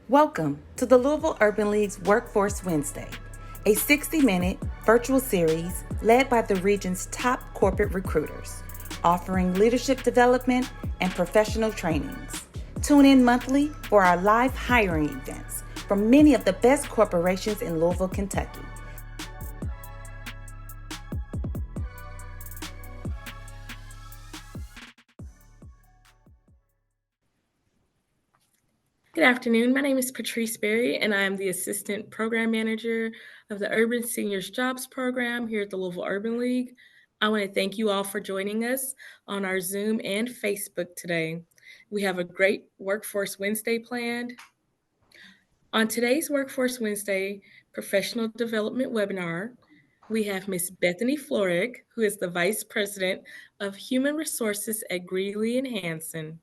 Welcome to the Louisville Urban League's Workforce Wednesday, a 60-minute virtual series led by the region's top corporate recruiters, offering leadership development and professional trainings. Tune in monthly for our live hiring events from many of the best corporations in Louisville, Kentucky. Good afternoon. My name is Patrice Berry, and I am the Assistant Program Manager of the Urban Seniors Jobs Program here at the Louisville Urban League. I want to thank you all for joining us on our Zoom and Facebook today. We have a great Workforce Wednesday planned. On today's Workforce Wednesday Professional Development webinar, we have Ms. Bethany Florick, who is the Vice President of Human Resources at Greeley and Hansen.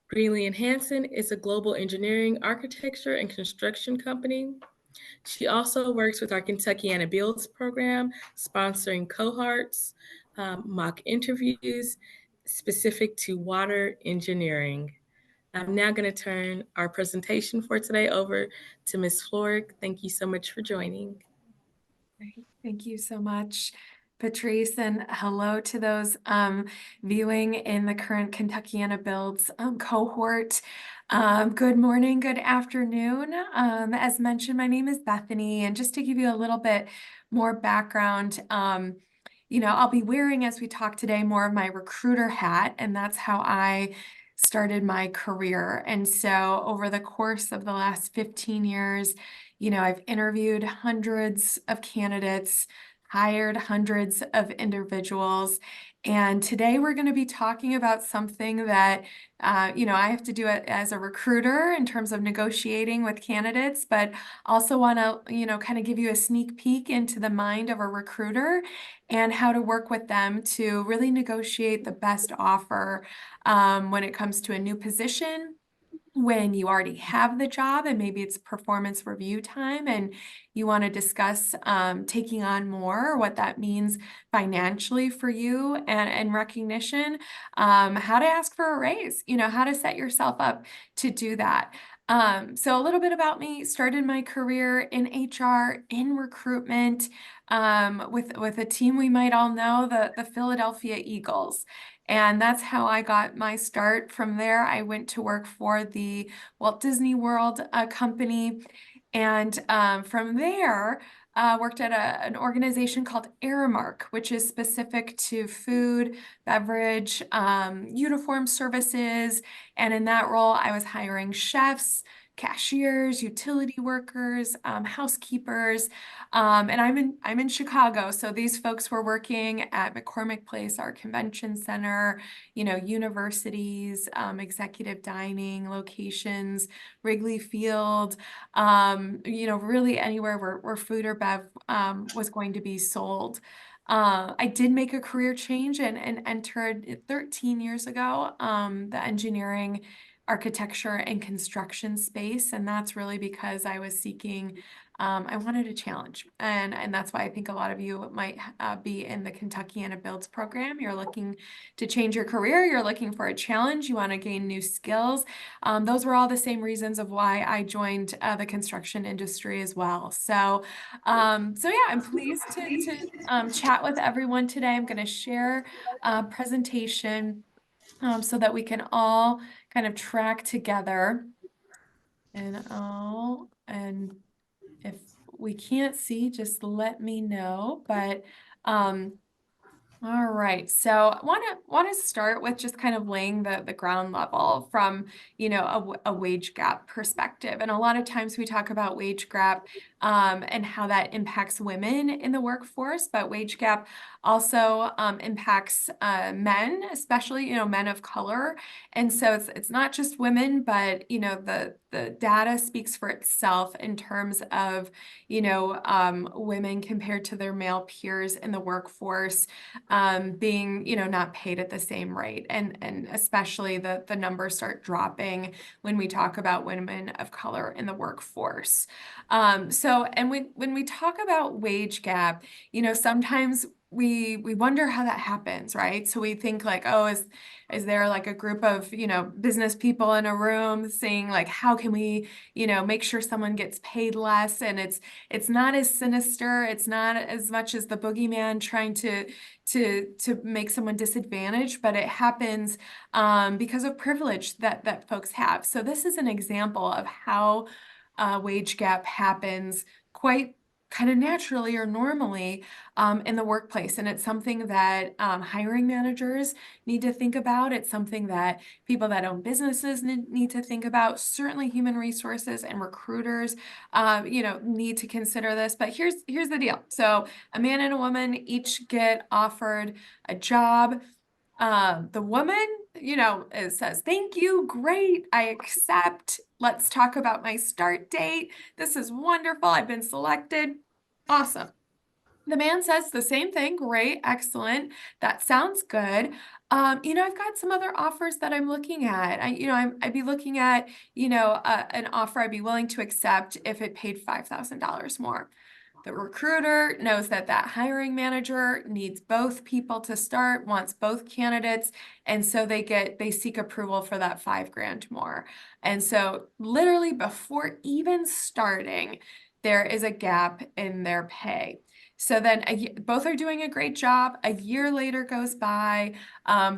Greeley and Hansen is a global engineering, architecture, and construction company. She also works with our Kentuckiana Builds program, sponsoring cohorts, mock interviews specific to water engineering. I'm now going to turn our presentation for today over to Ms. Florick. Thank you so much for joining. Great. Thank you so much, Patrice, and hello to those viewing in the current Kentuckiana Builds cohort. Good morning, good afternoon. As mentioned, my name is Bethany, and just to give you a little bit more background, I'll be wearing, as we talk today, more of my recruiter hat, and that's how I started my career. And so over the course of the last 15 years, I've interviewed hundreds of candidates, hired hundreds of individuals. And today we're going to be talking about something that, I have to do it as a recruiter in terms of negotiating with candidates, but also want to, kind of give you a sneak peek into the mind of a recruiter and how to work with them to really negotiate the best offer when it comes to a new position, when you already have the job and maybe it's performance review time and you want to discuss taking on more, what that means financially for you and recognition, how to ask for a raise, how to set yourself up to do that. So a little bit about me: started my career in HR, in recruitment, with a team we might all know, the Philadelphia Eagles. And that's how I got my start. From there, I went to work for the Walt Disney World company. And from there, worked at an organization called Aramark, which is specific to food, beverage, uniform services. And in that role, I was hiring chefs, cashiers, utility workers, housekeepers, and I'm in Chicago. So these folks were working at McCormick Place, our convention center, universities, executive dining locations, Wrigley Field, really anywhere where food or bev was going to be sold. I did make a career change and entered 13 years ago the engineering, architecture, and construction space. And that's really because I was seeking, I wanted a challenge. And that's why I think a lot of you might be in the Kentuckiana Builds program. You're looking to change your career. You're looking for a challenge. You want to gain new skills. Those were all the same reasons of why I joined the construction industry as well. So yeah, I'm pleased to chat with everyone today. I'm going to share a presentation so that we can all kind of track together. And if we can't see, just let me know. But all right, so I want to start with just kind of laying the ground level from a wage gap perspective. And a lot of times we talk about wage gap and how that impacts women in the workforce, but wage gap also impacts men, especially men of color. And so it's not just women, but the data speaks for itself in terms of women compared to their male peers in the workforce being not paid at the same rate, and especially the numbers start dropping when we talk about women of color in the workforce. When we talk about wage gap, sometimes we wonder how that happens, right? So we think like, oh, is there like a group of, business people in a room saying like, how can we, make sure someone gets paid less? And it's not as sinister. It's not as much as the boogeyman trying to make someone disadvantaged, but it happens because of privilege that folks have. So this is an example of how wage gap happens quite kind of naturally or normally in the workplace. And it's something that hiring managers need to think about. It's something that people that own businesses need to think about. Certainly human resources and recruiters, need to consider this. But here's the deal. So a man and a woman each get offered a job. The woman, it says, thank you, great, I accept. Let's talk about my start date. This is wonderful. I've been selected. Awesome. The man says the same thing. Great, excellent. That sounds good. I've got some other offers that I'm looking at. I'd be looking at, an offer I'd be willing to accept if it paid $5,000 more. The recruiter knows that hiring manager needs both people to start, wants both candidates, and so they seek approval for that $5,000 more. And so literally before even starting, there is a gap in their pay. So then both are doing a great job. A year later goes by.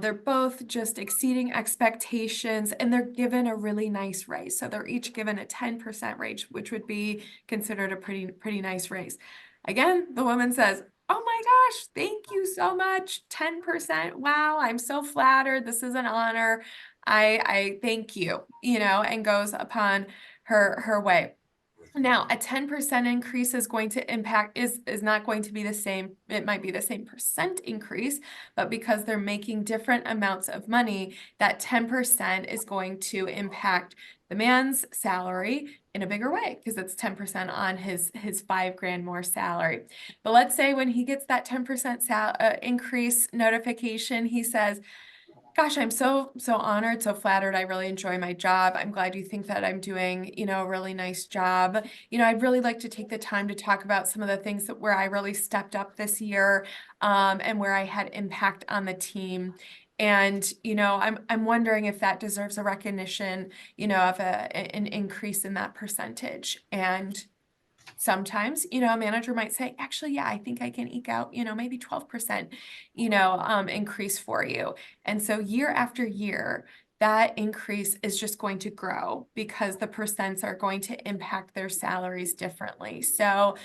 They're both just exceeding expectations, and they're given a really nice raise. So they're each given a 10% raise, which would be considered a pretty nice raise. Again, the woman says, oh my gosh, thank you so much. 10%. Wow, I'm so flattered. This is an honor. I thank you, and goes upon her way. Now, a 10% increase is going to impact, is not going to be the same. It might be the same percent increase, but because they're making different amounts of money, that 10% is going to impact the man's salary in a bigger way because it's 10% on his $5,000 more salary. But let's say when he gets that 10% increase notification, he says, gosh, I'm so honored, so flattered. I really enjoy my job. I'm glad you think that I'm doing, a really nice job. I'd really like to take the time to talk about some of the things where I really stepped up this year, and where I had impact on the team. And, I'm wondering if that deserves a recognition, of an increase in that percentage. And sometimes, a manager might say, actually, yeah, I think I can eke out, maybe 12%, increase for you. And so year after year, that increase is just going to grow because the percents are going to impact their salaries differently. So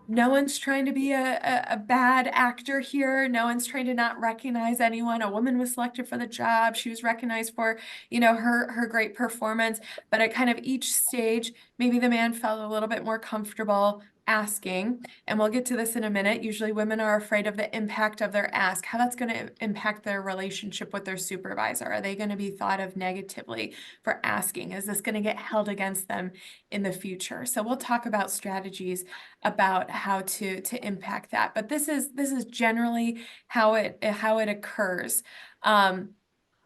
no one's trying to be a bad actor here. No one's trying to not recognize anyone. A woman was selected for the job. She was recognized for, her great performance. But at kind of each stage, maybe the man felt a little bit more comfortable asking. And we'll get to this in a minute. Usually women are afraid of the impact of their ask, how that's going to impact their relationship with their supervisor. Are they going to be thought of negatively for asking? Is this going to get held against them in the future? So we'll talk about strategies about how to impact that. But this is generally how it occurs.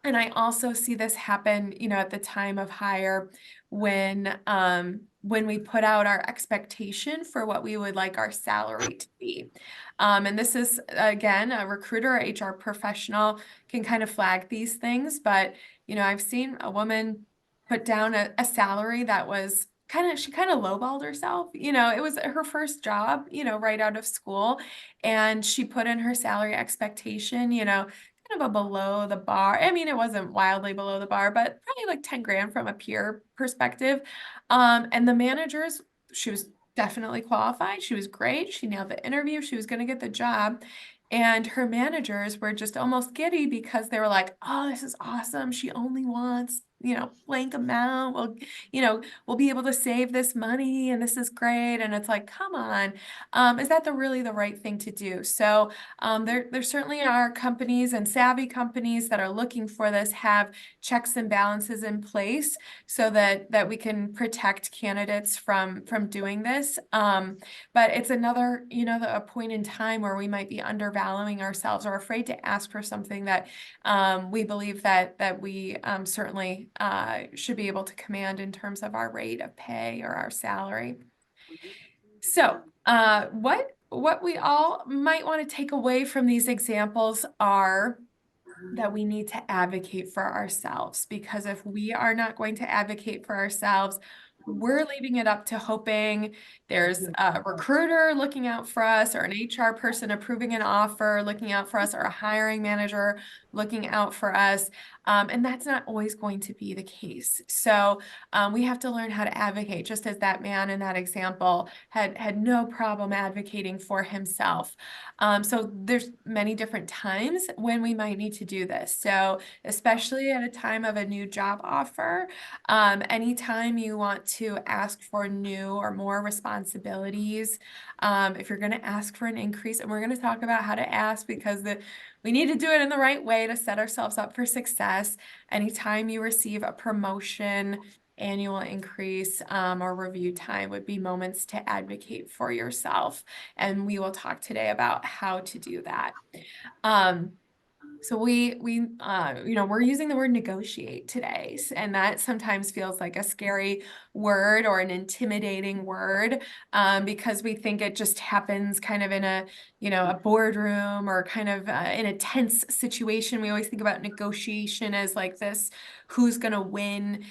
And I also see this happen, at the time of hire when we put out our expectation for what we would like our salary to be. And this is, again, a recruiter or HR professional can kind of flag these things, but, I've seen a woman put down a salary that was she kind of lowballed herself. It was her first job, right out of school. And she put in her salary expectation, kind of a below the bar. I mean, it wasn't wildly below the bar, but probably like 10 grand from a peer perspective. And the managers, she was definitely qualified. She was great. She nailed the interview. She was going to get the job. And her managers were just almost giddy because they were like, oh, this is awesome. She only wants, blank amount. We'll be able to save this money and this is great. And it's like, come on, is that really the right thing to do? So there certainly are companies and savvy companies that are looking for this, have checks and balances in place so that we can protect candidates from doing this. But it's another, a point in time where we might be undervaluing ourselves or afraid to ask for something that we believe that we certainly should be able to command in terms of our rate of pay or our salary. So what what we all might want to take away from these examples are that we need to advocate for ourselves, because if we are not going to advocate for ourselves, we're leaving it up to hoping there's a recruiter looking out for us, or an HR person approving an offer, looking out for us, or a hiring manager looking out for us. And that's not always going to be the case. So we have to learn how to advocate, just as that man in that example had no problem advocating for himself. So there's many different times when we might need to do this. So especially at a time of a new job offer, anytime you want to ask for new or more responsibilities, if you're going to ask for an increase, and we're going to talk about how to ask, because we need to do it in the right way to set ourselves up for success. Anytime you receive a promotion, annual increase, or review time would be moments to advocate for yourself. And we will talk today about how to do that. So we're using the word negotiate today, and that sometimes feels like a scary word or an intimidating word, because we think it just happens kind of in a boardroom, or kind of in a tense situation. We always think about negotiation as like this who's going to win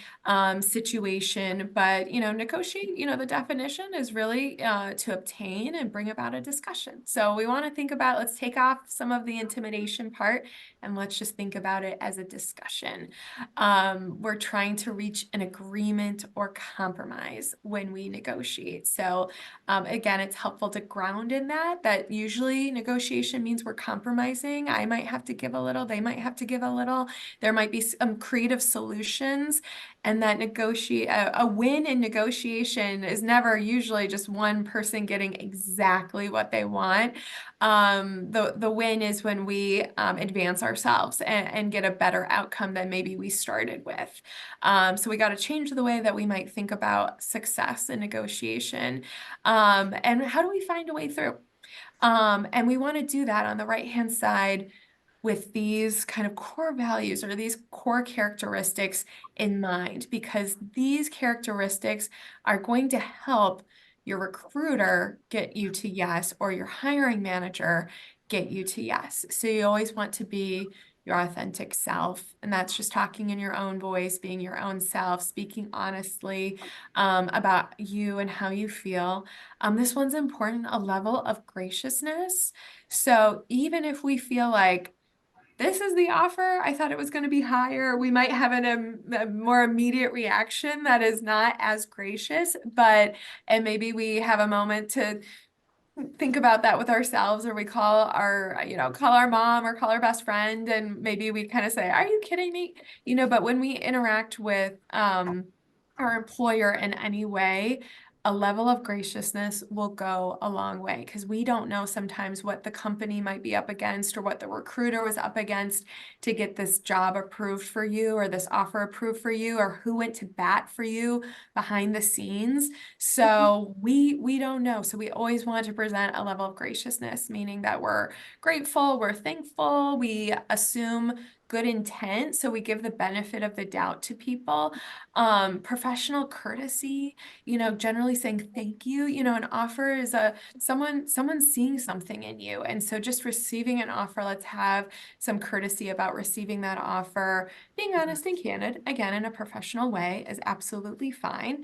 situation, but negotiate, the definition is really to obtain and bring about a discussion. So we want to think about, let's take off some of the intimidation part, and let's just think about it as a discussion. We're trying to reach an agreement or compromise when we negotiate. So again, it's helpful to ground in that usually negotiation means we're compromising. I might have to give a little, they might have to give a little. There might be some creative solutions, and that a win in negotiation is never usually just one person getting exactly what they want. The win is when we advance ourselves and get a better outcome than maybe we started with. So we got to change the way that we might think about success in negotiation. And how do we find a way through? And we want to do that on the right-hand side with these kind of core values, or these core characteristics in mind, because these characteristics are going to help your recruiter get you to yes, or your hiring manager get you to yes. So you always want to be your authentic self, and that's just talking in your own voice, being your own self, speaking honestly about you and how you feel. This one's important, a level of graciousness. So even if we feel like this is the offer, I thought it was going to be higher, we might have a more immediate reaction that is not as gracious, and maybe we have a moment to think about that with ourselves, or we call our mom or call our best friend, and maybe we kind of say, are you kidding me? But when we interact with our employer in any way, a level of graciousness will go a long way, because we don't know sometimes what the company might be up against, or what the recruiter was up against to get this job approved for you, or this offer approved for you, or who went to bat for you behind the scenes. So we don't know. So we always want to present a level of graciousness, meaning that we're grateful, we're thankful, we assume good intent, so we give the benefit of the doubt to people. Professional courtesy, generally saying thank you. An offer is someone seeing something in you, and so just receiving an offer, let's have some courtesy about receiving that offer. Being honest and candid, again, in a professional way, is absolutely fine.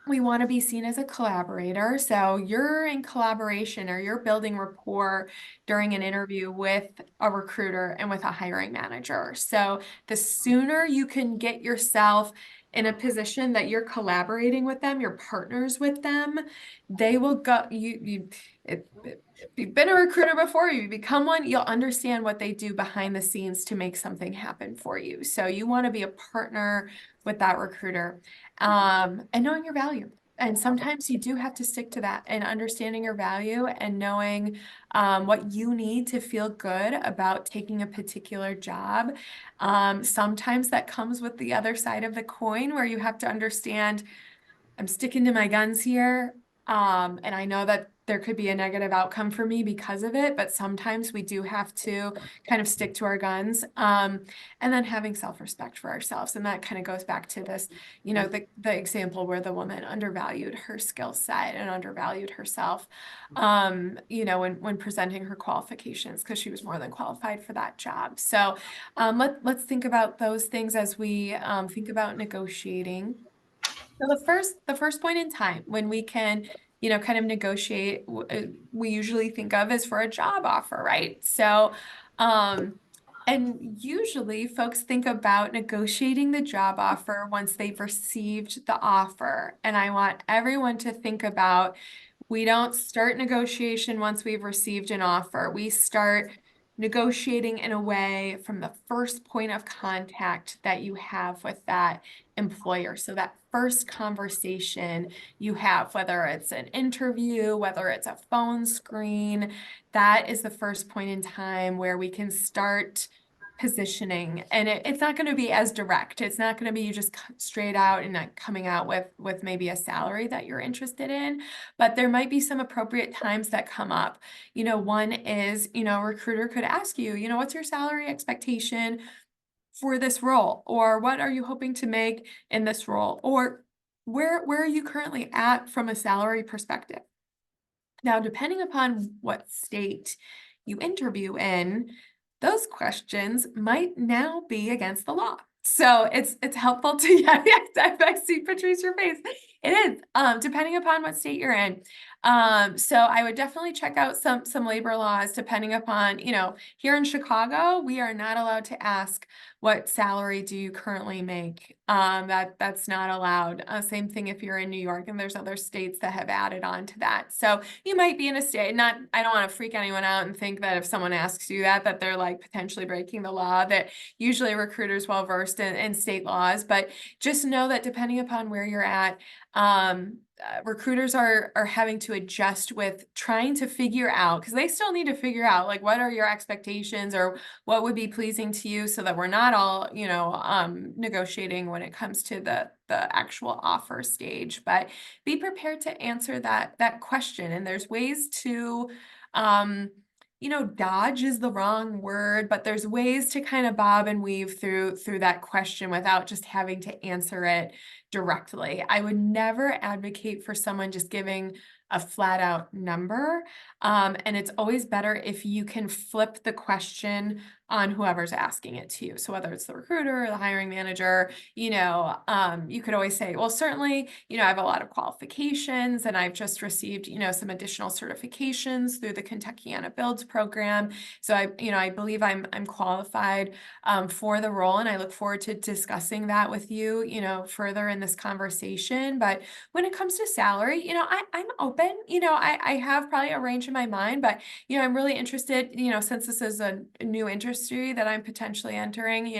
We want to be seen as a collaborator. So you're in collaboration, or you're building rapport during an interview with a recruiter and with a hiring manager. So the sooner you can get yourself in a position that you're collaborating with them, you're partners with them, they will go, if you've been a recruiter before, you become one, you'll understand what they do behind the scenes to make something happen for you. So you want to be a partner with that recruiter, and knowing your value. And sometimes you do have to stick to that, and understanding your value and knowing what you need to feel good about taking a particular job. Sometimes that comes with the other side of the coin, where you have to understand, I'm sticking to my guns here. And I know that there could be a negative outcome for me because of it, but sometimes we do have to kind of stick to our guns. And then having self-respect for ourselves. And that kind of goes back to this, the example where the woman undervalued her skill set and undervalued herself, when presenting her qualifications, because she was more than qualified for that job. So let's think about those things as we think about negotiating. So the first point in time when we can, kind of negotiate, we usually think of is for a job offer, right? So, and usually folks think about negotiating the job offer once they've received the offer. And I want everyone to think about, we don't start negotiation once we've received an offer. We start negotiating in a way from the first point of contact that you have with that employer. So that first conversation you have, whether it's an interview, whether it's a phone screen, that is the first point in time where we can start positioning. And it's not going to be as direct. It's not going to be you just straight out and not coming out with maybe a salary that you're interested in, but there might be some appropriate times that come up. One is, a recruiter could ask you, what's your salary expectation for this role? Or what are you hoping to make in this role? Or where are you currently at from a salary perspective? Now, depending upon what state you interview in, those questions might now be against the law. So it's helpful to, yeah, I see Patrice, your face. It is, depending upon what state you're in. So I would definitely check out some labor laws depending upon, here in Chicago, we are not allowed to ask what salary do you currently make. That's not allowed. Same thing if you're in New York, and there's other states that have added on to that. So you might be in a state, I don't want to freak anyone out and think that if someone asks you that they're like potentially breaking the law, that usually recruiters well-versed in state laws, but just know that depending upon where you're at, recruiters are having to adjust with trying to figure out, because they still need to figure out like what are your expectations or what would be pleasing to you, so that we're not all negotiating when it comes to the actual offer stage. But be prepared to answer that question, and there's ways to dodge is the wrong word, but there's ways to kind of bob and weave through that question without just having to answer it directly. I would never advocate for someone just giving a flat out number. And it's always better if you can flip the question on whoever's asking it to you. So whether it's the recruiter or the hiring manager, you could always say, well, certainly, I have a lot of qualifications and I've just received, some additional certifications through the Kentuckiana Builds program. So I believe I'm qualified for the role, and I look forward to discussing that with you, further in this conversation. But when it comes to salary, I'm open. I have probably a range in my mind, but I'm really interested, since this is a new industry that I'm potentially entering,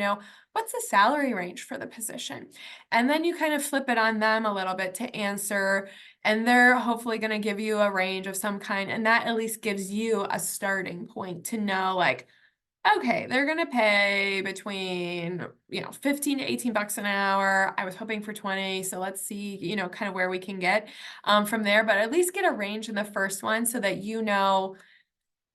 what's the salary range for the position? And then you kind of flip it on them a little bit to answer, and they're hopefully going to give you a range of some kind. And that at least gives you a starting point to know, like, okay, they're going to pay between, 15 to 18 bucks an hour. I was hoping for 20. So let's see, kind of where we can get from there, but at least get a range in the first one so that,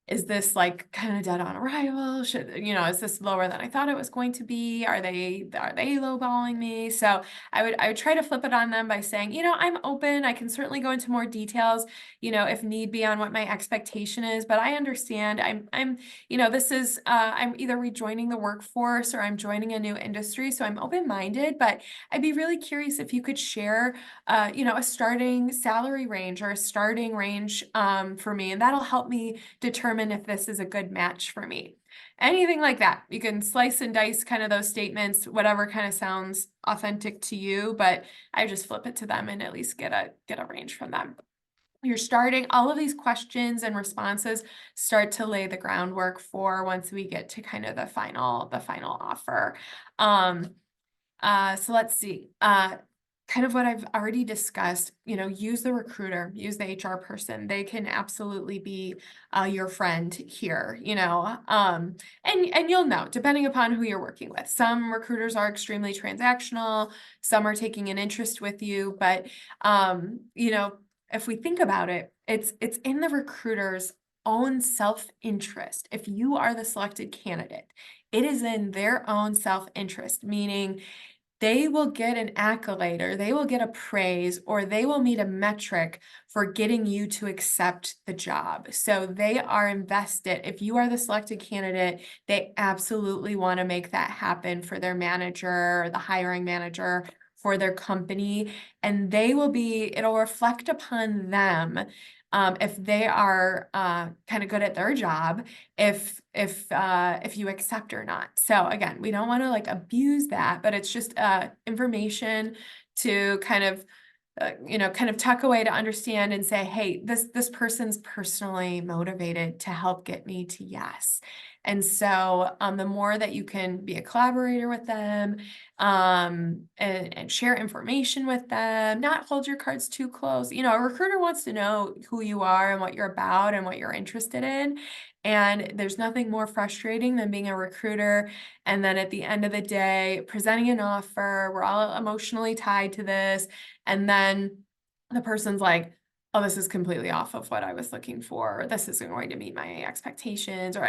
is this like kind of dead on arrival? Is this lower than I thought it was going to be? Are they lowballing me? So I would try to flip it on them by saying, I'm open. I can certainly go into more details, if need be, on what my expectation is, but I understand I'm either rejoining the workforce or I'm joining a new industry. So I'm open-minded, but I'd be really curious if you could share, a starting salary range or a starting range for me, and that'll help me determine if this is a good match for me. Anything like that. You can slice and dice kind of those statements, whatever kind of sounds authentic to you, but I just flip it to them and at least get a range from them. You're starting all of these questions and responses start to lay the groundwork for once we get to kind of the final offer. So let's see. Kind of what I've already discussed, use the recruiter, use the HR person. They can absolutely be your friend here, and you'll know, depending upon who you're working with. Some recruiters are extremely transactional, some are taking an interest with you, but, if we think about it, it's in the recruiter's own self-interest. If you are the selected candidate, it is in their own self-interest, meaning they will get an accolade or they will get a praise or they will meet a metric for getting you to accept the job. So they are invested. If you are the selected candidate, they absolutely want to make that happen for their manager or the hiring manager for their company. And it'll reflect upon them if they are kind of good at their job, if you accept or not. So again, we don't want to like abuse that, but it's just information to kind of kind of tuck away to understand and say, hey, this person's personally motivated to help get me to yes. And so the more that you can be a collaborator with them, and share information with them, not hold your cards too close. A recruiter wants to know who you are and what you're about and what you're interested in. And there's nothing more frustrating than being a recruiter and then at the end of the day, presenting an offer, we're all emotionally tied to this. And then the person's like, oh, this is completely off of what I was looking for. Or this isn't going to meet my expectations. Or,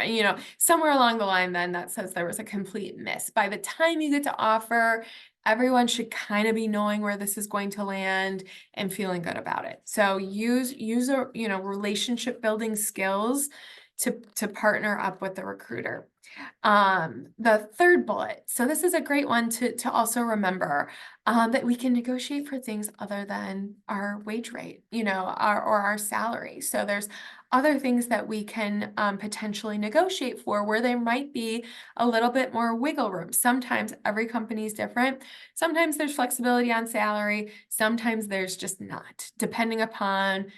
somewhere along the line then that says there was a complete miss. By the time you get to offer, everyone should kind of be knowing where this is going to land and feeling good about it. So use relationship building skills to partner up with the recruiter. The third bullet. So this is a great one to also remember, that we can negotiate for things other than our wage rate, or our salary. So there's other things that we can potentially negotiate for where there might be a little bit more wiggle room. Sometimes every company is different. Sometimes there's flexibility on salary. Sometimes there's just not, depending upon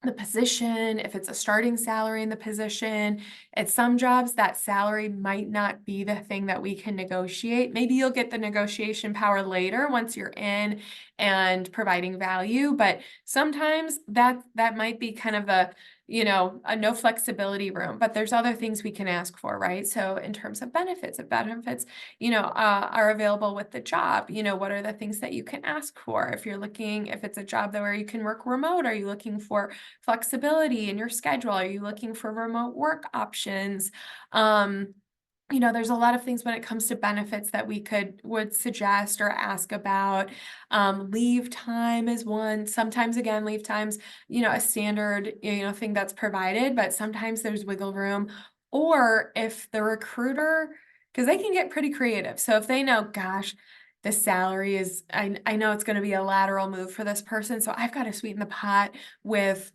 the position, if it's a starting salary in the position. At some jobs, that salary might not be the thing that we can negotiate. Maybe you'll get the negotiation power later once you're in and providing value, but sometimes that might be kind of a no flexibility room, but there's other things we can ask for, right? So in terms of benefits, if benefits, are available with the job, what are the things that you can ask for? If it's a job where you can work remote, are you looking for flexibility in your schedule? Are you looking for remote work options? There's a lot of things when it comes to benefits that would suggest or ask about. Leave time is one. Sometimes, again, leave time's, a standard, thing that's provided, but sometimes there's wiggle room. Or if the recruiter, because they can get pretty creative. So if they know, gosh, the salary is, I know it's going to be a lateral move for this person, so I've got to sweeten the pot with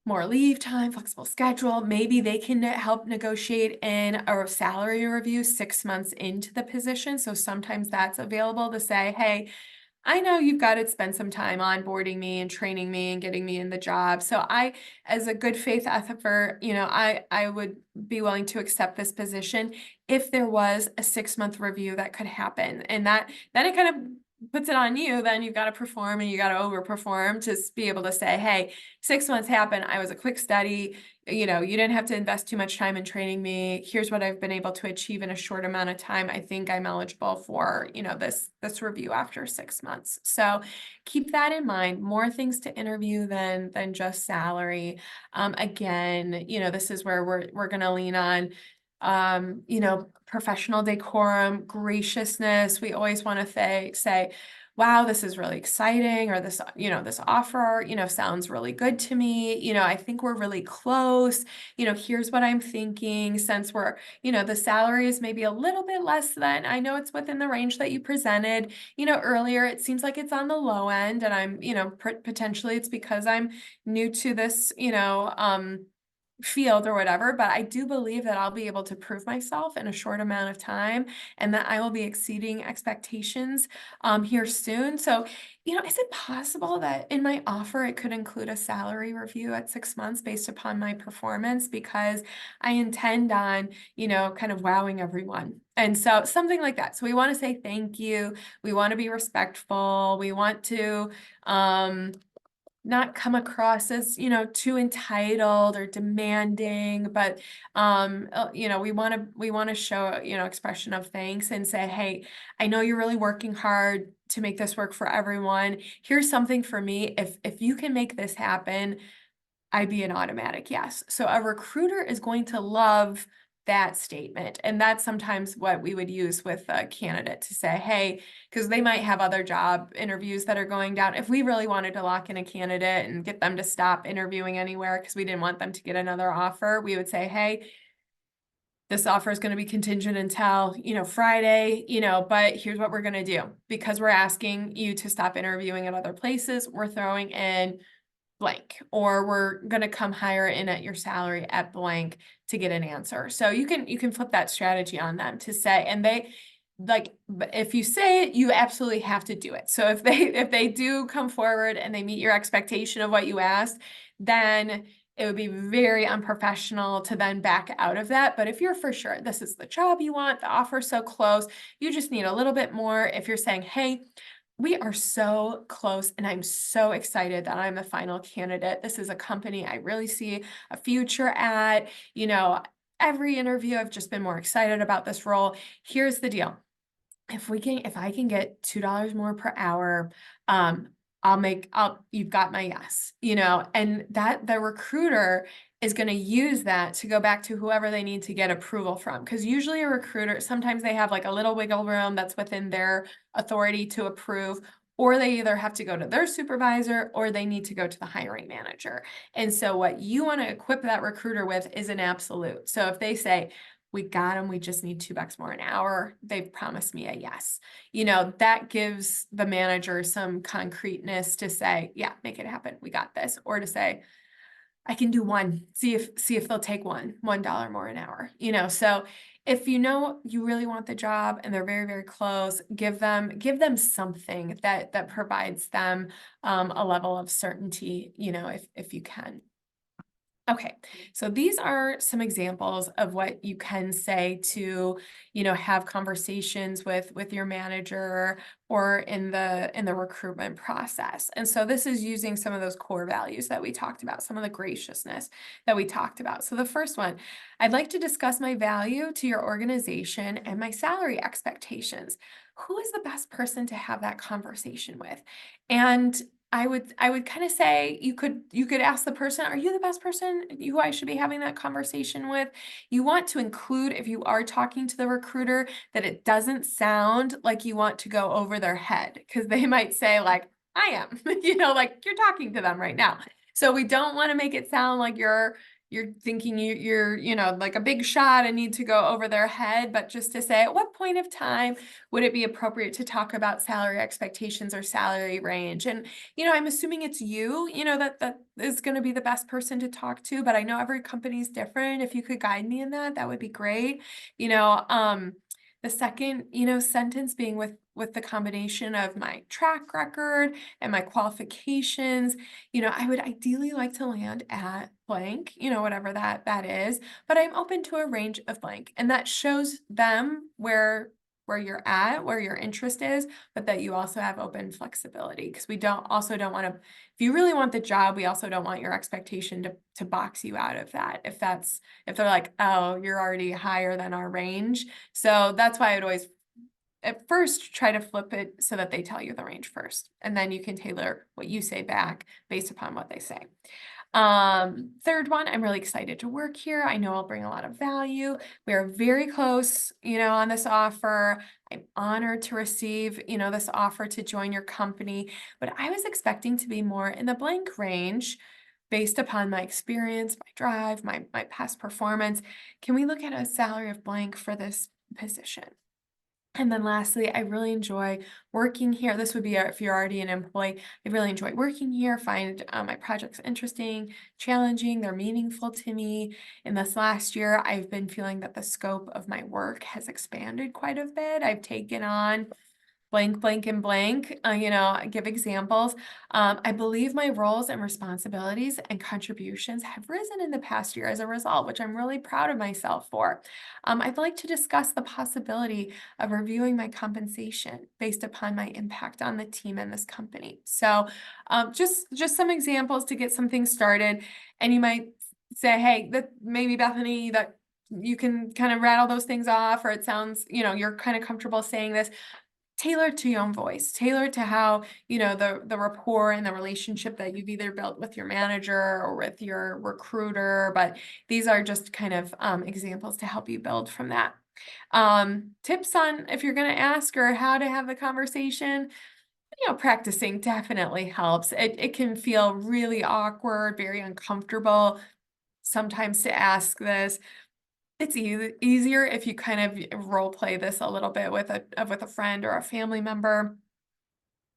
more leave time, flexible schedule. Maybe they can help negotiate in a salary review 6 months into the position. So sometimes that's available to say, hey, I know you've got to spend some time onboarding me and training me and getting me in the job. So I, as a good faith effort, I would be willing to accept this position if there was a 6-month review that could happen. And then it kind of puts it on you. Then you've got to perform and you got to overperform to be able to say, hey, 6 months happened. I was a quick study. You didn't have to invest too much time in training me. Here's what I've been able to achieve in a short amount of time. I think I'm eligible for, this review after 6 months. So keep that in mind. More things to interview than just salary. Again, this is where we're going to lean on professional decorum, graciousness. We always want to say, wow, this is really exciting, or this offer, sounds really good to me. I think we're really close. Here's what I'm thinking, since we're, the salary is maybe a little bit less than, I know it's within the range that you presented, earlier. It seems like it's on the low end, and I'm, potentially it's because I'm new to this, field or whatever, but I do believe that I'll be able to prove myself in a short amount of time and that I will be exceeding expectations here soon. So, is it possible that in my offer it could include a salary review at 6 months based upon my performance, because I intend on, kind of wowing everyone. And so something like that. So we want to say thank you. We want to be respectful. We want to not come across as, too entitled or demanding, but we want to show, expression of thanks and say, hey, I know you're really working hard to make this work for everyone. Here's something for me. If you can make this happen, I'd be an automatic yes. So a recruiter is going to love that statement. And that's sometimes what we would use with a candidate to say, hey, because they might have other job interviews that are going down. If we really wanted to lock in a candidate and get them to stop interviewing anywhere because we didn't want them to get another offer, we would say, hey, this offer is going to be contingent until, Friday, but here's what we're going to do. Because we're asking you to stop interviewing at other places, we're throwing in blank, or we're going to come higher in at your salary at blank to get an answer. So you can flip that strategy on them to say, and they like, if you say it, you absolutely have to do it. So if they do come forward and they meet your expectation of what you asked, then it would be very unprofessional to then back out of that. But if you're for sure this is the job you want, the offer's so close, you just need a little bit more. If you're saying, hey, we are so close and I'm so excited that I'm the final candidate. This is a company I really see a future at. Every interview, I've just been more excited about this role. Here's the deal. If I can get $2 more per hour, you've got my yes, and that the recruiter is going to use that to go back to whoever they need to get approval from. Because usually a recruiter, sometimes they have like a little wiggle room that's within their authority to approve, or they either have to go to their supervisor or they need to go to the hiring manager. And so what you want to equip that recruiter with is an absolute. So if they say, we got them, we just need $2 more an hour, they've promised me a yes. That gives the manager some concreteness to say, yeah, make it happen. We got this. Or to say, I can do one, see if they'll take $1 more an hour, so if you really want the job and they're very, very close, give them something that provides them a level of certainty, if you can. Okay, so these are some examples of what you can say to, have conversations with your manager or in the recruitment process. And so this is using some of those core values that we talked about, some of the graciousness that we talked about. So the first one, I'd like to discuss my value to your organization and my salary expectations. Who is the best person to have that conversation with? And I would kind of say you could ask the person, are you the best person who I should be having that conversation with? You want to include, if you are talking to the recruiter, that it doesn't sound like you want to go over their head, because they might say like, I am, like you're talking to them right now. So we don't want to make it sound like you're thinking you're like a big shot and need to go over their head, but just to say, at what point of time would it be appropriate to talk about salary expectations or salary range? And I'm assuming it's you, that is going to be the best person to talk to, but I know every company is different. If you could guide me in that would be great. The second, sentence being with the combination of my track record and my qualifications, I would ideally like to land at blank, whatever that is, but I'm open to a range of blank. And that shows them where you're at, where your interest is, but that you also have open flexibility, because we don't want to, if you really want the job, we also don't want your expectation to box you out of that. If they're like, oh, you're already higher than our range. So that's why I would always at first try to flip it so that they tell you the range first, and then you can tailor what you say back based upon what they say. Third one, I'm really excited to work here. I know I'll bring a lot of value. We are very close, on this offer. I'm honored to receive, this offer to join your company, but I was expecting to be more in the blank range based upon my experience, my drive, my past performance. Can we look at a salary of blank for this position? And then lastly, I really enjoy working here. This would be if you're already an employee. I really enjoy working here, find my projects interesting, challenging, they're meaningful to me. In this last year, I've been feeling that the scope of my work has expanded quite a bit. I've taken on blank, blank, and blank, give examples. I believe my roles and responsibilities and contributions have risen in the past year as a result, which I'm really proud of myself for. I'd like to discuss the possibility of reviewing my compensation based upon my impact on the team and this company. So just some examples to get some things started. And you might say, hey, that maybe Bethany, that you can kind of rattle those things off, or it sounds, you're kind of comfortable saying this. Tailor to your own voice, tailor to how, the rapport and the relationship that you've either built with your manager or with your recruiter. But these are just kind of examples to help you build from that. Tips on if you're going to ask or how to have the conversation. Practicing definitely helps. It can feel really awkward, very uncomfortable sometimes to ask this. It's easier if you kind of role play this a little bit with a friend or a family member.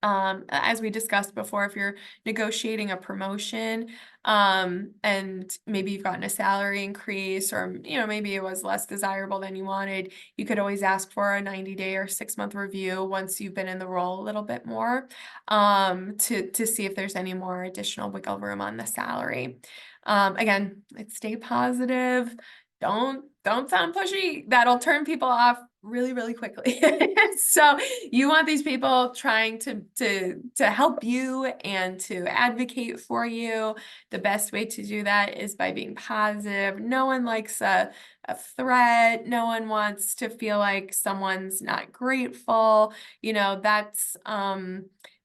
As we discussed before, if you're negotiating a promotion, and maybe you've gotten a salary increase, or, maybe it was less desirable than you wanted, you could always ask for a 90-day or 6-month review once you've been in the role a little bit more, to see if there's any more additional wiggle room on the salary. Again, stay positive. Don't sound pushy. That'll turn people off really, really quickly. So you want these people trying to help you and to advocate for you. The best way to do that is by being positive. No one likes a threat. No one wants to feel like someone's not grateful. That's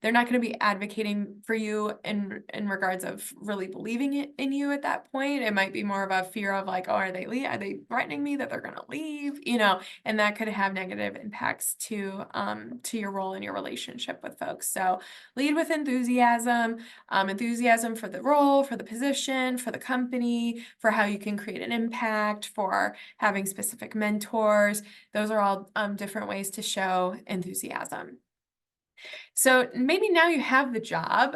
they're not going to be advocating for you in regards of really believing it in you at that point. It might be more of a fear of like, oh, are they threatening me that they're going to leave? And that could have negative impacts to your role in your relationship with folks. So lead with enthusiasm, enthusiasm for the role, for the position, for the company, for how you can create an impact, for having specific mentors. Those are all different ways to show enthusiasm. So maybe now you have the job,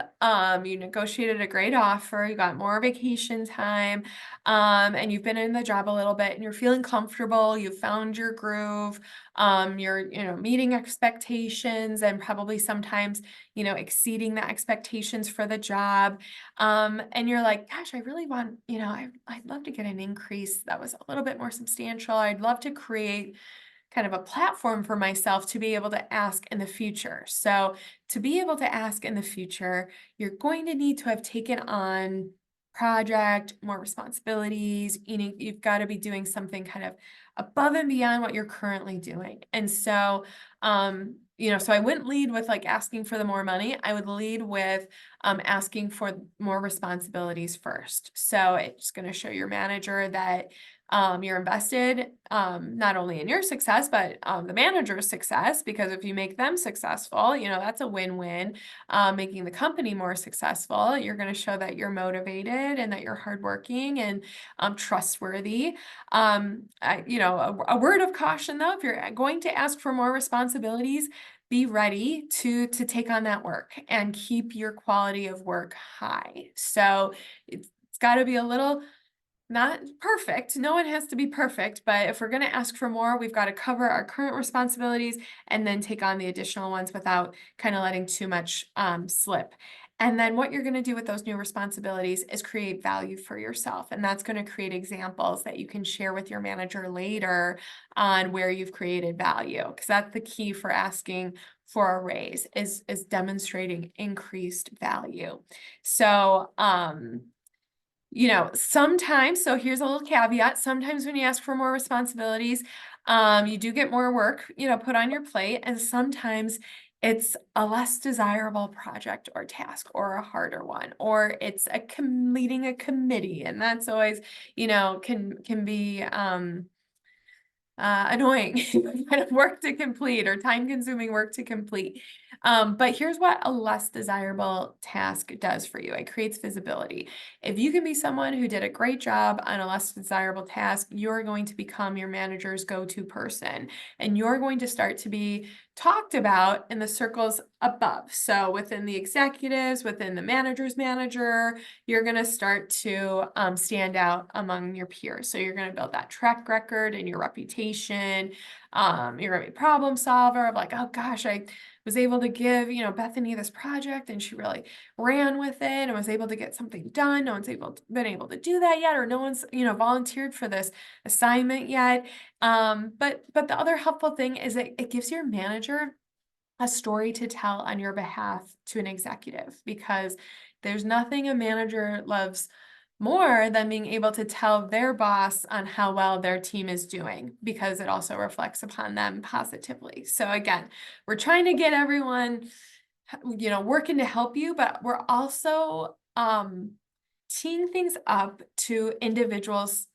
you negotiated a great offer, you got more vacation time, and you've been in the job a little bit and you're feeling comfortable, you found your groove, you're, meeting expectations and probably sometimes, exceeding the expectations for the job. And you're like, gosh, I really want, I'd love to get an increase that was a little bit more substantial. I'd love to create kind of a platform for myself to be able to ask in the future. So to be able to ask in the future, you're going to need to have taken on project, more responsibilities. You've got to be doing something kind of above and beyond what you're currently doing. And so, so I wouldn't lead with like asking for the more money. I would lead with asking for more responsibilities first. So it's going to show your manager that you're invested not only in your success, but the manager's success, because if you make them successful, that's a win-win. Making the company more successful, you're going to show that you're motivated and that you're hardworking and trustworthy. A word of caution though, if you're going to ask for more responsibilities, be ready to take on that work and keep your quality of work high. So it's got to be a little not perfect. No one has to be perfect, but if we're going to ask for more, we've got to cover our current responsibilities and then take on the additional ones without kind of letting too much slip. And then what you're going to do with those new responsibilities is create value for yourself. And that's going to create examples that you can share with your manager later on where you've created value. Because that's the key for asking for a raise is demonstrating increased value. So, sometimes, so here's a little caveat, sometimes when you ask for more responsibilities, you do get more work, put on your plate, and sometimes it's a less desirable project or task or a harder one, or it's leading a committee, and that's always, can be, annoying kind of work to complete or time-consuming work to complete. But here's what a less desirable task does for you. It creates visibility. If you can be someone who did a great job on a less desirable task, you're going to become your manager's go-to person, and you're going to start to be talked about in the circles above. So within the executives, within the manager's manager, you're going to start to stand out among your peers. So you're going to build that track record and your reputation. You're gonna be a problem solver of like, oh gosh, I was able to give, Bethany this project and she really ran with it and was able to get something done. No one's been able to do that yet, or no one's, volunteered for this assignment yet. But the other helpful thing is it gives your manager a story to tell on your behalf to an executive, because there's nothing a manager loves more than being able to tell their boss on how well their team is doing, because it also reflects upon them positively. So again, we're trying to get everyone, working to help you, but we're also teeing things up to individuals'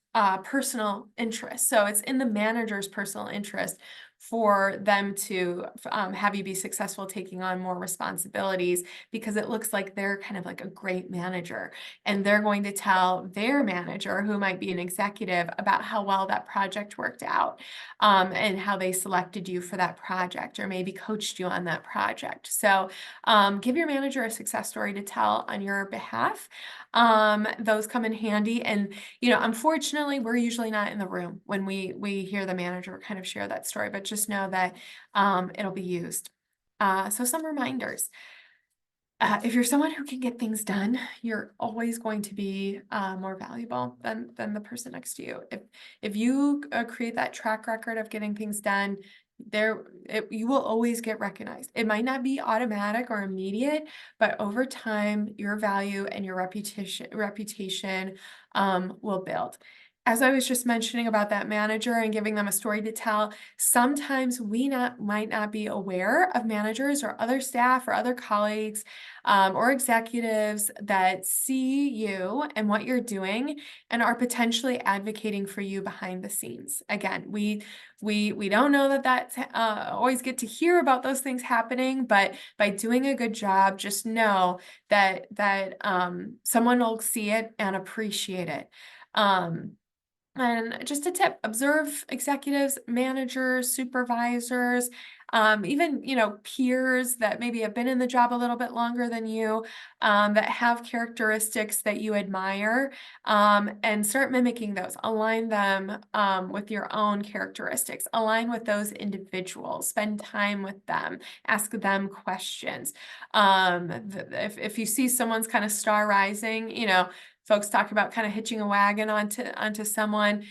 personal interest. So it's in the manager's personal interest for them to have you be successful taking on more responsibilities, because it looks like they're kind of like a great manager, and they're going to tell their manager, who might be an executive, about how well that project worked out, and how they selected you for that project, or maybe coached you on that project. So give your manager a success story to tell on your behalf. Those come in handy. And, unfortunately, we're usually not in the room when we hear the manager kind of share that story, but just know that it'll be used. So some reminders. If you're someone who can get things done, you're always going to be more valuable than the person next to you. If you create that track record of getting things done, you will always get recognized. It might not be automatic or immediate, but over time, your value and your reputation will build. As I was just mentioning about that manager and giving them a story to tell, sometimes might not be aware of managers or other staff or other colleagues or executives that see you and what you're doing and are potentially advocating for you behind the scenes. Again, we don't know that that's always get to hear about those things happening, but by doing a good job, just know that someone will see it and appreciate it. And just a tip, observe executives, managers, supervisors, even, peers that maybe have been in the job a little bit longer than you, that have characteristics that you admire, and start mimicking those. Align them with your own characteristics. Align with those individuals. Spend time with them. Ask them questions. If you see someone's kind of star rising, folks talk about kind of hitching a wagon onto someone.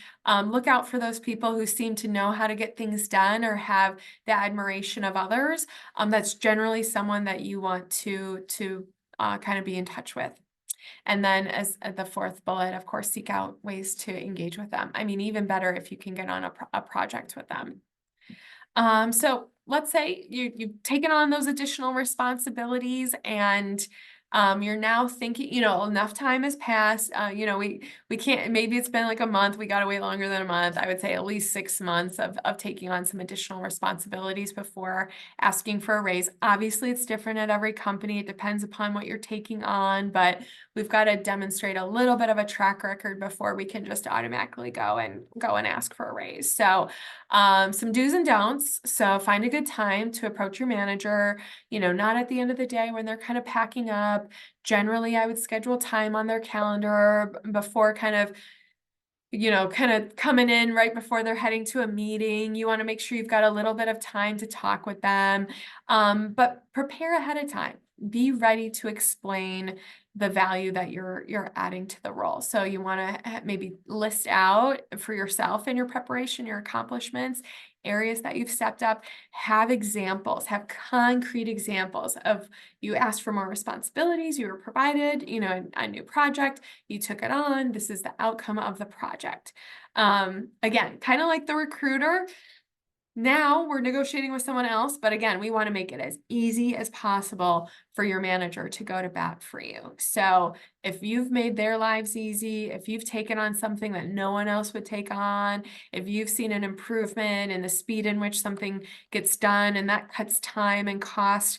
Look out for those people who seem to know how to get things done or have the admiration of others. That's generally someone that you want to kind of be in touch with. And then as the fourth bullet, of course, seek out ways to engage with them. I mean, even better if you can get on a project with them. So let's say you've taken on those additional responsibilities, and you're now thinking, enough time has passed. We can't, maybe it's been like a month. We got to wait longer than a month. I would say at least 6 months of taking on some additional responsibilities before asking for a raise. Obviously, it's different at every company. It depends upon what you're taking on, but we've got to demonstrate a little bit of a track record before we can just automatically go and ask for a raise. So some do's and don'ts. So find a good time to approach your manager, not at the end of the day when they're kind of packing up. Generally, I would schedule time on their calendar before kind of coming in right before they're heading to a meeting. You want to make sure you've got a little bit of time to talk with them, but prepare ahead of time. Be ready to explain the value that you're adding to the role. So you want to maybe list out for yourself in your preparation, your accomplishments, areas that you've stepped up, have examples, have concrete examples of you asked for more responsibilities, you were provided, a new project, you took it on, this is the outcome of the project. Again, kind of like the recruiter. Now we're negotiating with someone else, but again, we want to make it as easy as possible for your manager to go to bat for you. So if you've made their lives easy, if you've taken on something that no one else would take on, if you've seen an improvement in the speed in which something gets done and that cuts time and cost,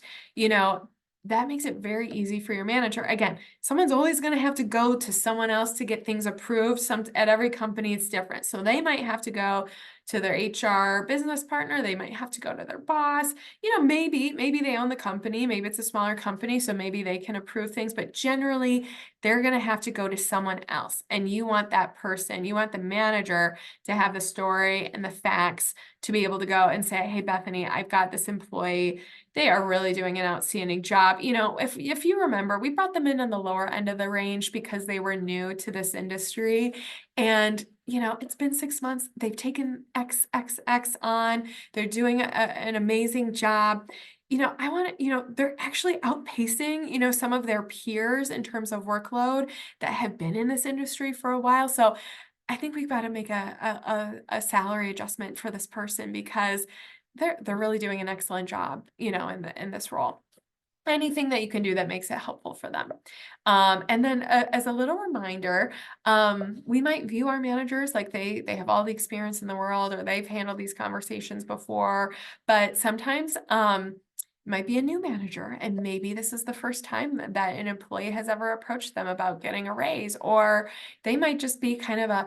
that makes it very easy for your manager. Again, someone's always going to have to go to someone else to get things approved. At every company, it's different. So they might have to go to their HR business partner. They might have to go to their boss. Maybe they own the company. Maybe it's a smaller company, so maybe they can approve things. But generally, they're going to have to go to someone else. And you want that person, you want the manager to have the story and the facts to be able to go and say, hey, Bethany, I've got this employee. They are really doing an outstanding job. If you remember, we brought them in on the lower end of the range because they were new to this industry. And it's been 6 months. They've taken XXX on. They're doing an amazing job. They're actually outpacing, some of their peers in terms of workload that have been in this industry for a while. So I think we've got to make a salary adjustment for this person because they're really doing an excellent job, in this role. Anything that you can do that makes it helpful for them. And then as a little reminder, we might view our managers like they have all the experience in the world, or they've handled these conversations before, but sometimes might be a new manager, and maybe this is the first time that an employee has ever approached them about getting a raise, or they might just be kind of a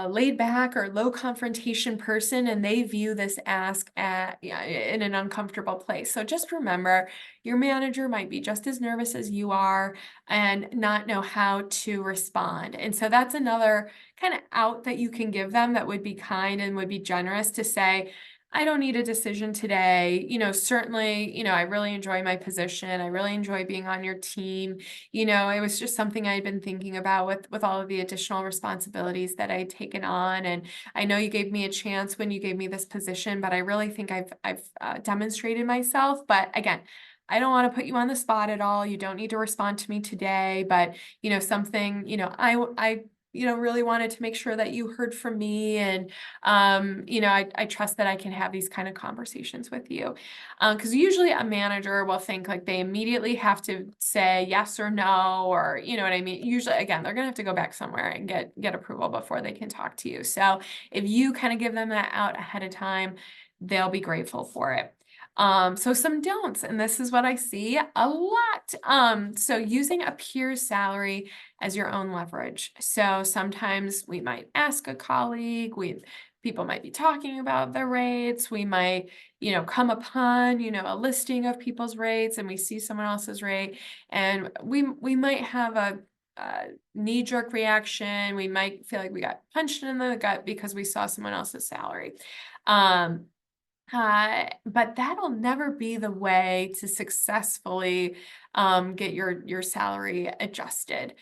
laid back or low confrontation person, and they view this ask in an uncomfortable place. So just remember, your manager might be just as nervous as you are and not know how to respond. And so that's another kind of out that you can give them that would be kind and would be generous to say, I don't need a decision today. Certainly, I really enjoy my position. I really enjoy being on your team. It was just something I'd been thinking about with all of the additional responsibilities that I'd taken on. And I know you gave me a chance when you gave me this position, but I really think I've demonstrated myself. But again, I don't want to put you on the spot at all. You don't need to respond to me today, but something, I really wanted to make sure that you heard from me. And, I trust that I can have these kind of conversations with you. Because usually a manager will think like they immediately have to say yes or no, or, you know what I mean? Usually, again, they're going to have to go back somewhere and get approval before they can talk to you. So if you kind of give them that out ahead of time, they'll be grateful for it. So some don'ts, and this is what I see a lot. So using a peer's salary as your own leverage. So sometimes we might ask a colleague, people might be talking about their rates. We might, come upon, a listing of people's rates, and we see someone else's rate, and we might have a knee-jerk reaction. We might feel like we got punched in the gut because we saw someone else's salary. But that'll never be the way to successfully get your salary adjusted.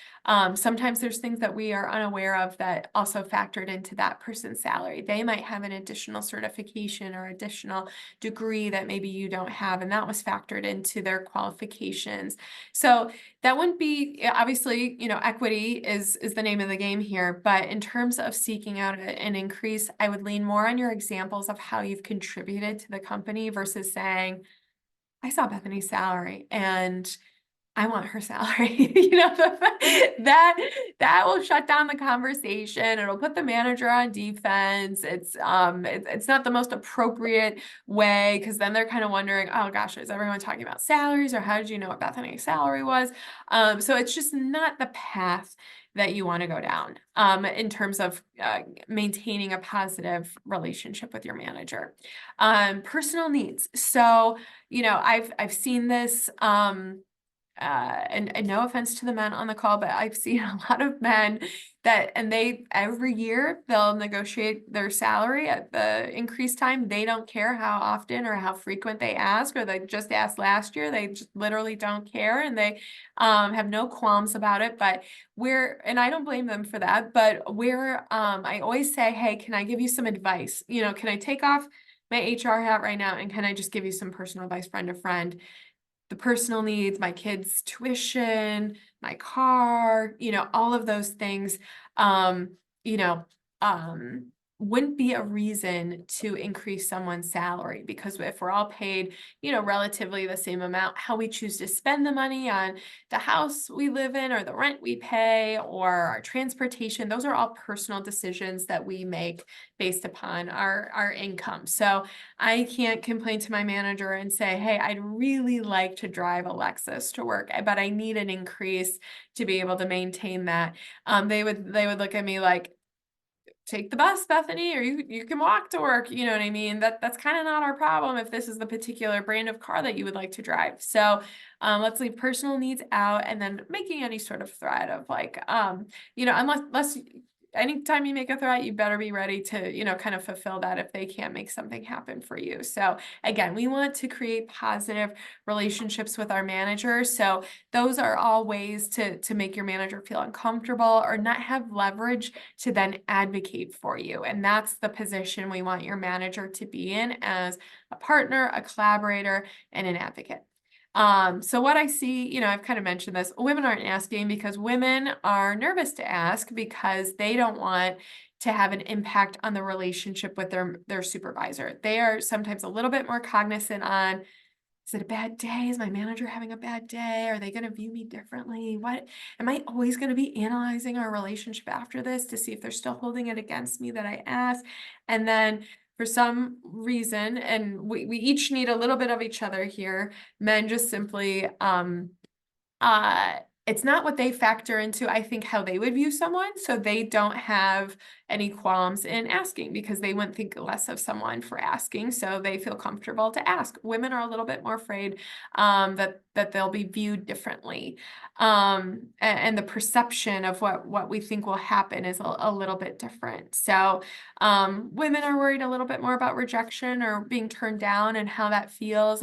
Sometimes there's things that we are unaware of that also factored into that person's salary. They might have an additional certification or additional degree that maybe you don't have, and that was factored into their qualifications. So that wouldn't be, obviously, equity is the name of the game here, but in terms of seeking out an increase, I would lean more on your examples of how you've contributed to the company versus saying, I saw Bethany's salary and I want her salary. That will shut down the conversation. It'll put the manager on defense. It's not the most appropriate way, because then they're kind of wondering, oh gosh, is everyone talking about salaries, or how did you know what Bethany's salary was? So it's just not the path that you want to go down in terms of maintaining a positive relationship with your manager. Personal needs. So, I've seen this, and no offense to the men on the call, but I've seen a lot of men and they every year they'll negotiate their salary at the increase time. They don't care how often or how frequent they ask, or they just asked last year. They just literally don't care, and they have no qualms about it. But and I don't blame them for that, but I always say, hey, can I give you some advice? Can I take off my HR hat right now, and can I just give you some personal advice, friend to friend? The personal needs, my kids' tuition, my car, all of those things, you know, wouldn't be a reason to increase someone's salary, because if we're all paid, relatively the same amount, how we choose to spend the money on the house we live in, or the rent we pay, or our transportation, those are all personal decisions that we make based upon our income. So I can't complain to my manager and say, hey, I'd really like to drive a Lexus to work, but I need an increase to be able to maintain that. They would look at me like, take the bus, Bethany, or you can walk to work. You know what I mean? That's kind of not our problem if this is the particular brand of car that you would like to drive. So let's leave personal needs out, and then making any sort of threat of like, unless anytime you make a threat, you better be ready to, kind of fulfill that if they can't make something happen for you. So again, we want to create positive relationships with our managers. So those are all ways to make your manager feel uncomfortable or not have leverage to then advocate for you. And that's the position we want your manager to be in as a partner, a collaborator, and an advocate. So what I see, I've kind of mentioned this, women aren't asking because women are nervous to ask because they don't want to have an impact on the relationship with their supervisor. They are sometimes a little bit more cognizant on, is it a bad day? Is my manager having a bad day? Are they going to view me differently? What am I always going to be analyzing our relationship after this to see if they're still holding it against me that I asked? And then for some reason, and we each need a little bit of each other here, men just simply it's not what they factor into, I think, how they would view someone. So they don't have any qualms in asking because they wouldn't think less of someone for asking. So they feel comfortable to ask. Women are a little bit more afraid that they'll be viewed differently. And the perception of what we think will happen is a little bit different. So women are worried a little bit more about rejection or being turned down and how that feels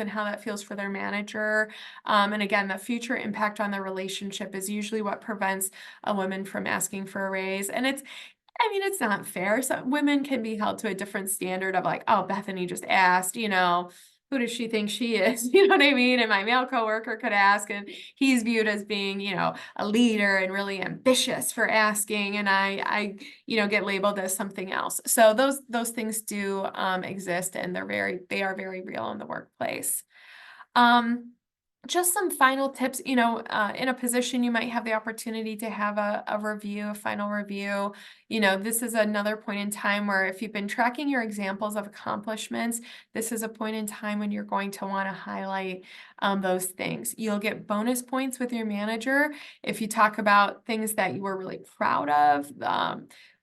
for their manager. And again, the future impact on the relationship is usually what prevents a woman from asking for a raise. And it's not fair. So women can be held to a different standard of like, oh, Bethany just asked, who does she think she is? You know what I mean? And my male coworker could ask, and he's viewed as being, a leader and really ambitious for asking. And I get labeled as something else. So those things do exist, and they are very real in the workplace. Just some final tips, in a position you might have the opportunity to have a final review. This is another point in time where if you've been tracking your examples of accomplishments, this is a point in time when you're going to want to highlight those things. You'll get bonus points with your manager if you talk about things that you were really proud of.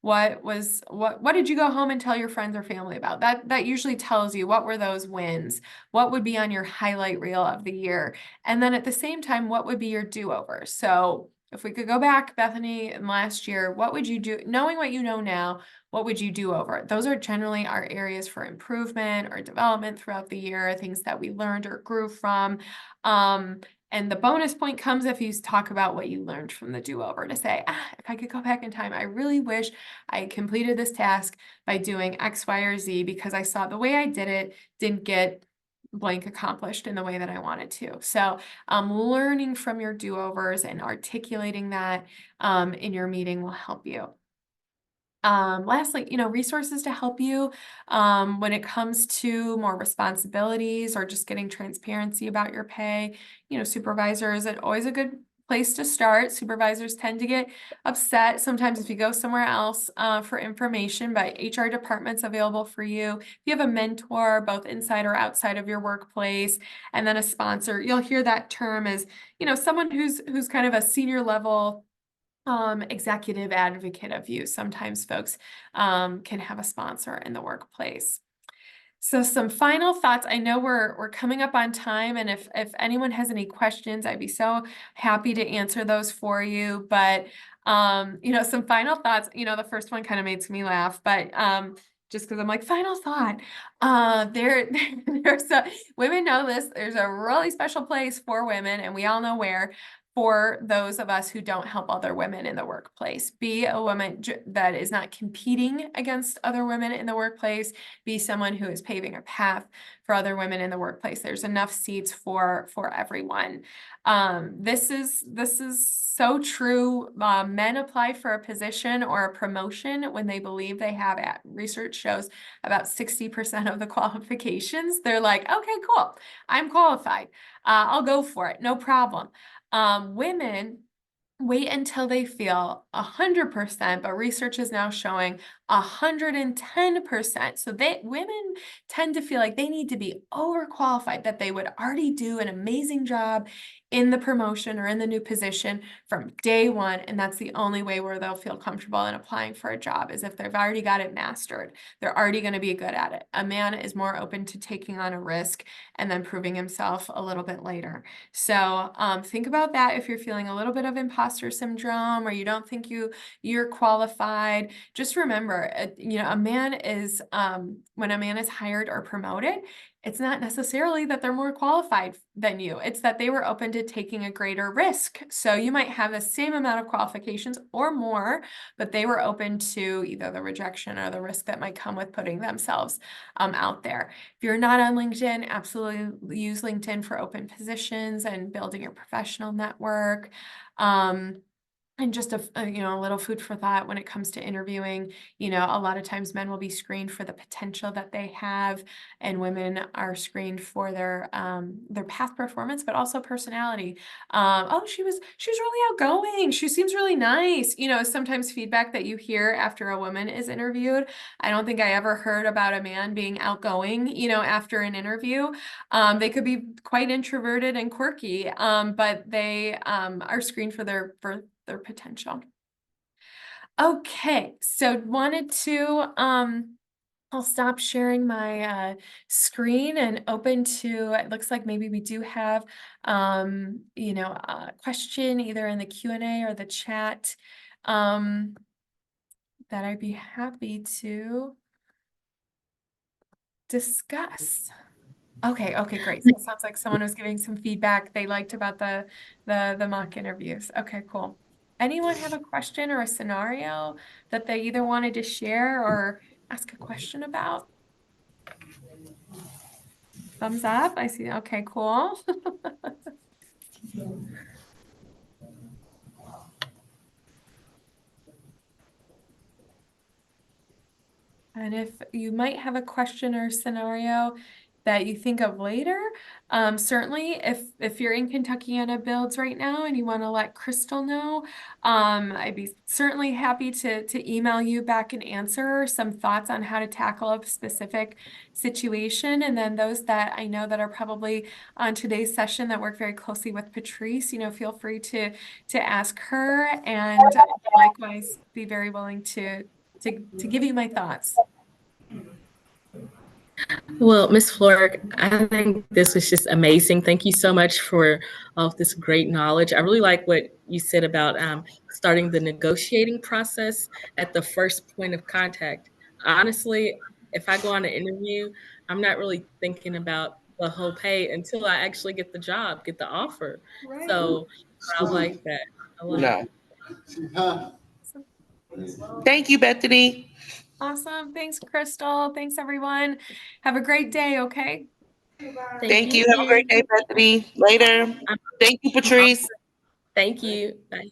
What did you go home and tell your friends or family about? That usually tells you what were those wins, what would be on your highlight reel of the year. And then at the same time, what would be your do-over? So if we could go back, Bethany, and last year, what would you do? Knowing what you know now, what would you do over? Those are generally our areas for improvement or development throughout the year, things that we learned or grew from. And the bonus point comes if you talk about what you learned from the do-over to say, if I could go back in time, I really wish I completed this task by doing X, Y, or Z because I saw the way I did it didn't get blank accomplished in the way that I wanted to. So learning from your do-overs and articulating that in your meeting will help you. Lastly, resources to help you when it comes to more responsibilities or just getting transparency about your pay. Supervisor is always a good place to start. Supervisors tend to get upset sometimes if you go somewhere else for information, but HR department's available for you. If you have a mentor, both inside or outside of your workplace, and then a sponsor, you'll hear that term as, someone who's kind of a senior level executive advocate of you. Sometimes folks can have a sponsor in the workplace. So some final thoughts. I know we're coming up on time, and if anyone has any questions, I'd be so happy to answer those for you. But some final thoughts. The first one kind of makes me laugh, but just because I'm like, final thought. There's women know this. There's a really special place for women, and we all know where. For those of us who don't help other women in the workplace. Be a woman that is not competing against other women in the workplace. Be someone who is paving a path for other women in the workplace. There's enough seats for everyone. This is so true. Men apply for a position or a promotion when they believe they have, research shows, about 60% of the qualifications. They're like, okay, cool. I'm qualified. I'll go for it. No problem. Women wait until they feel 100%, but research is now showing 110%. So women tend to feel like they need to be overqualified, that they would already do an amazing job in the promotion or in the new position from day one. And that's the only way where they'll feel comfortable in applying for a job, is if they've already got it mastered. They're already going to be good at it. A man is more open to taking on a risk and then proving himself a little bit later. So think about that if you're feeling a little bit of imposter syndrome, or you don't think you're qualified. Just remember, a man is when a man is hired or promoted, it's not necessarily that they're more qualified than you. It's that they were open to taking a greater risk. So you might have the same amount of qualifications or more, but they were open to either the rejection or the risk that might come with putting themselves out there. If you're not on LinkedIn, absolutely use LinkedIn for open positions and building your professional network. And just a little food for thought when it comes to interviewing. A lot of times men will be screened for the potential that they have, and women are screened for their past performance, but also personality. Oh, she was really outgoing. She seems really nice. Sometimes feedback that you hear after a woman is interviewed. I don't think I ever heard about a man being outgoing, after an interview. They could be quite introverted and quirky, but they are screened for their potential. Okay, so wanted to I'll stop sharing my screen and open to, it looks like maybe we do have a question either in the Q&A or the chat that I'd be happy to discuss. Okay, great. So it sounds like someone was giving some feedback they liked about the mock interviews. Okay, cool. Anyone have a question or a scenario that they either wanted to share or ask a question about? Thumbs up. I see. Okay, cool. And if you might have a question or scenario that you think of later, certainly if you're in Kentuckiana Builds right now and you want to let Crystal know, I'd be certainly happy to email you back an answer, some thoughts on how to tackle a specific situation. And then those that I know that are probably on today's session that work very closely with Patrice, feel free to ask her, and likewise be very willing to give you my thoughts. Well, Ms. Florek, I think this was just amazing. Thank you so much for all of this great knowledge. I really like what you said about starting the negotiating process at the first point of contact. Honestly, if I go on an interview, I'm not really thinking about the whole pay until I actually get the job, get the offer. Right. So I like that a lot. No. Thank you, Bethany. Awesome. Thanks, Crystal. Thanks, everyone. Have a great day, okay? Thank you. Have a great day, Bethany. Later. Thank you, Patrice. Thank you. Bye.